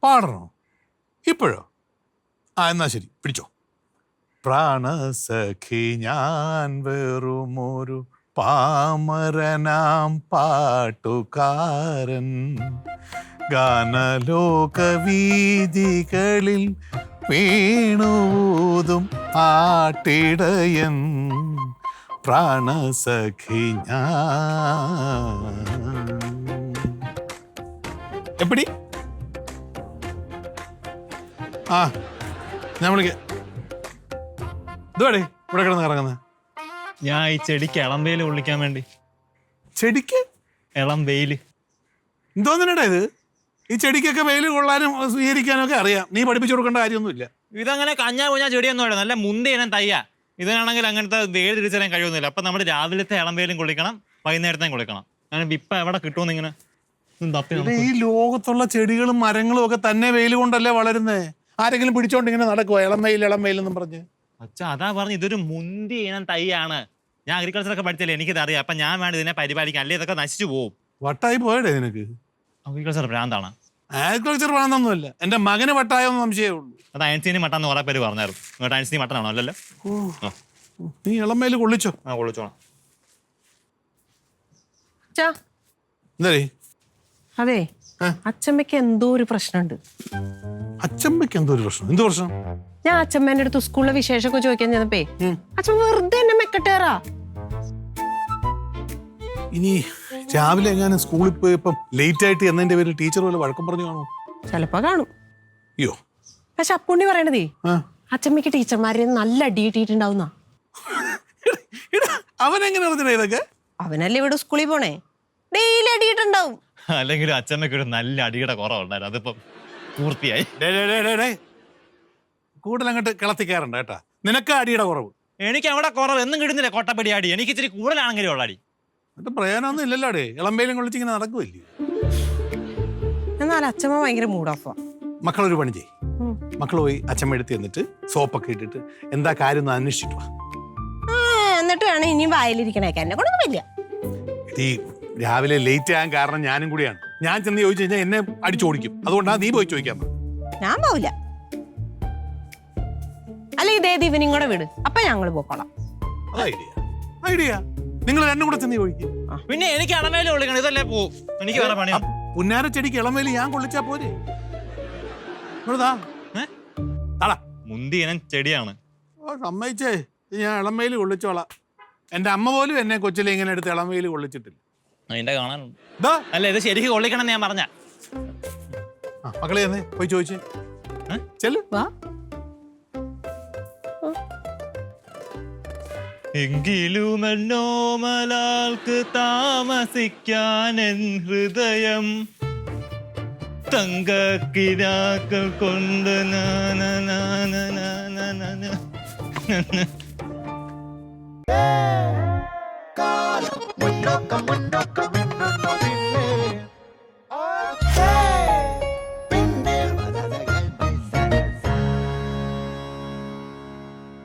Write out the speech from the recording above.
പാടണോ ഇപ്പോഴോ? എന്നാ ശരി, പിടിച്ചോ. പ്രാണസഖി ഞാൻ വെറുമൊരു പാമരനാം പാട്ടുകാരൻ, ഗാനലോകവീതികളിൽ വീണൂതും ആട്ടിടയൻ, പ്രാണസഖി ഞാൻ. എപ്പടി? ഞാൻ വിളിക്കാം. ഇതുവാടേ ഇവിടെ കിടന്ന് ഇറങ്ങുന്നത്. ഞാൻ ഈ ചെടിക്ക് ഇളം വെയിൽ കൊള്ളിക്കാൻ വേണ്ടി. ചെടിക്ക് ഇളം വെയില് എന്തോന്നിനടാ ഇത്? ഈ ചെടിക്കൊക്കെ വെയിൽ കൊള്ളാനും സ്വീകരിക്കാനും ഒക്കെ അറിയാം. നീ പഠിപ്പിച്ചു കൊടുക്കേണ്ട കാര്യമൊന്നുമില്ല. ഇതങ്ങനെ കഞ്ഞാ കുഞ്ഞാ ചെടിയൊന്നും അല്ല, നല്ല മുന്തിയനം തയ്യാ. ഇതിനാണെങ്കിൽ അങ്ങനത്തെ വെയിൽ തിരിച്ചറിയാൻ കഴിയൊന്നുമില്ല. അപ്പൊ നമ്മുടെ രാവിലത്തെ ഇളം വെയിലും കൊള്ളിക്കണം, വൈകുന്നേരത്തെയും കൊള്ളിക്കണം. അങ്ങനെ ഇപ്പൊ എവിടെ കിട്ടുമെന്ന് ഇങ്ങനെ ഈ ലോകത്തുള്ള ചെടികളും മരങ്ങളും ഒക്കെ തന്നെ വെയിൽ കൊണ്ടല്ലേ വളരുന്നേ. ആരെങ്കിലും പിടിച്ചോണ്ട് ഇങ്ങനെ നടക്കുവോ ഇളം വെയിൽ എന്നും പറഞ്ഞ്? അച്ഛാ അതാ പറഞ്ഞു, ഇതൊരു മുന്തി ഇനം തൈയാണ്. ഞാൻ അഗ്രികൾച്ചറൊക്കെ പഠിച്ചല്ലേ, എനിക്കിത് അറിയാം. അപ്പൊ ഞാൻ വേണ്ടി ഇതിനെ പരിപാലിക്കാൻ, അല്ലേ ഇതൊക്കെ നശിച്ചു പോകും. വട്ടായി പോയടേ നിനക്ക്? അഗ്രികൾച്ചർ ഭ്രാന്താണ്. അഗ്രികൾച്ചർ ഭ്രാന്തൊന്നുമല്ല, എന്റെ മകന് വട്ടായെന്ന് സംശയമേ ഉള്ളൂ. അത് അയൻസീനി മട്ടാന്ന് കുറെ പേര് പറഞ്ഞായിരുന്നു. ഇങ്ങോട്ട് അയൻസീനി മട്ടനാണോ? അല്ലല്ലോ. നീ ഇളം വെയിൽ കൊള്ളിച്ചോ? കൊള്ളിച്ചോണം. എന്താ? അതെ, അച്ഛമ്മയ്ക്ക് എന്തോ ഒരു പ്രശ്നമുണ്ട്. അച്ഛമ്മയ്ക്ക് എന്തോ ഒരു പ്രശ്നം? എന്ത് പ്രശ്നം? ഞാൻ അച്ഛമ്മേന്റെ അടുത്ത് സ്കൂളിലെ വിശേഷമൊക്കെ ചോദിക്കാൻ ചെന്നപ്പേ അച്ഛമ്മ വെറുതെ എന്നെ മെക്കട്ടേറാ. ഇനി രാവിലെ എങ്ങാനും സ്കൂളിൽ പോയപ്പം ലേറ്റ് ആയിട്ട് എന്നതിന്റെ പേരിൽ ടീച്ചർ പോലെ വഴക്കം പറഞ്ഞു കാണോ? ചിലപ്പോ കാണും. അയ്യോ, പക്ഷെ അപ്പുണ്ണി പറയണതേ അച്ഛമ്മയ്ക്ക് ടീച്ചർമാരെ നല്ല അടി കിട്ടിയിട്ടുണ്ടാവുന്ന. അവനെങ്ങനെ അറിഞ്ഞ ഇതൊക്കെ? അവനല്ലേ ഇവിടെ സ്കൂളിൽ പോണേ, ഡെയിലി അടിയിട്ടുണ്ടാവും. അല്ലെങ്കിൽ അച്ഛമ്മയ്ക്ക് ഒരു നല്ല അടിയുടെ കുറവുണ്ടായിരുന്നു, അതിപ്പം പൂർത്തിയായി. കൂടുതൽ അങ്ങോട്ട് കിളത്തിക്കാറുണ്ട് കേട്ടാ. നിനക്ക് അടിയുടെ കുറവ്. എനിക്ക് അവിടെ കുറവ് എന്നും കിട്ടുന്നില്ല. കൊട്ടപ്പടി അടി എനിക്ക് ഇച്ചിരി കൂടുതലാണെങ്കിലും ഉള്ള അടി. എന്നിട്ട് പ്രയോജനമൊന്നും ഇല്ലല്ലോ. ഇളമ്പയിലും കൊള്ളിച്ചിങ്ങനെ നടക്കുമല്ലേ. എന്നാൽ അച്ഛമ്മ ഭയങ്കര മൂഡ് ഓഫാ. മക്കളൊരു പണി ചെയ്യും, മക്കൾ പോയി അച്ഛമ്മ എടുത്ത് എന്നിട്ട് സോപ്പൊക്കെ ഇട്ടിട്ട് എന്താ കാര്യം ഒന്ന് അന്വേഷിച്ചിട്ട് വാ. എന്നിട്ട് വേണം ഇനിയും വായിലിരിക്കണേക്കാൻ. എന്നെ കൊണ്ടൊന്നും വയ്യ. ഈ രാവിലെ ലേറ്റ് ആകാൻ കാരണം ഞാനും കൂടിയാണ്. ഞാൻ ചെന്ന് ചോദിച്ചു കഴിഞ്ഞാൽ എന്നെ അടിച്ചോടിക്കും. അതുകൊണ്ടാണ് നീ പോയി ചോദിക്കാൻ. ഞാൻ പോവില്ല. അല്ല ഇതേത് ഇവനിങ് കൂടെ വിട്, അപ്പൊ ഞങ്ങൾ പോക്കോളാം. ഐഡിയ. നിങ്ങൾ രണ്ടും കൂടെ ചെന്ന് ചോദിക്കും. പിന്നെ എനിക്ക് ഇളമേല് കൊള്ളിക്കണം, ഇതല്ലേ പോവും. എനിക്ക് വേറെ പണിയാ. പുന്നാര ചെടിക്ക് ഇളമേല് ഞാൻ കൊള്ളിച്ചാ പോരെ? മുന്തി ഇനം ചെടിയാണ്. സമ്മതിച്ചേ, ഞാൻ ഇളമേല് കൊള്ളിച്ചോളാം. എന്റെ അമ്മ പോലും എന്നെ കൊച്ചിലെ ഇങ്ങനെ എടുത്ത് ഇളമേല് കൊള്ളിച്ചിട്ടില്ല. അതിന്റെ കാണാനുണ്ട്. അല്ല ഇത് ശരിക്കും കൊള്ളിക്കണം ഞാൻ പറഞ്ഞ. മക്കളെ പോയി ചോദിച്ചേ. എങ്കിലും എന്നോമലാൾക്ക് താമസിക്കാൻ എൻ ഹൃദയം തങ്കക്കിനാക്കൾ കൊണ്ട് കാലം മുന്നോക്കം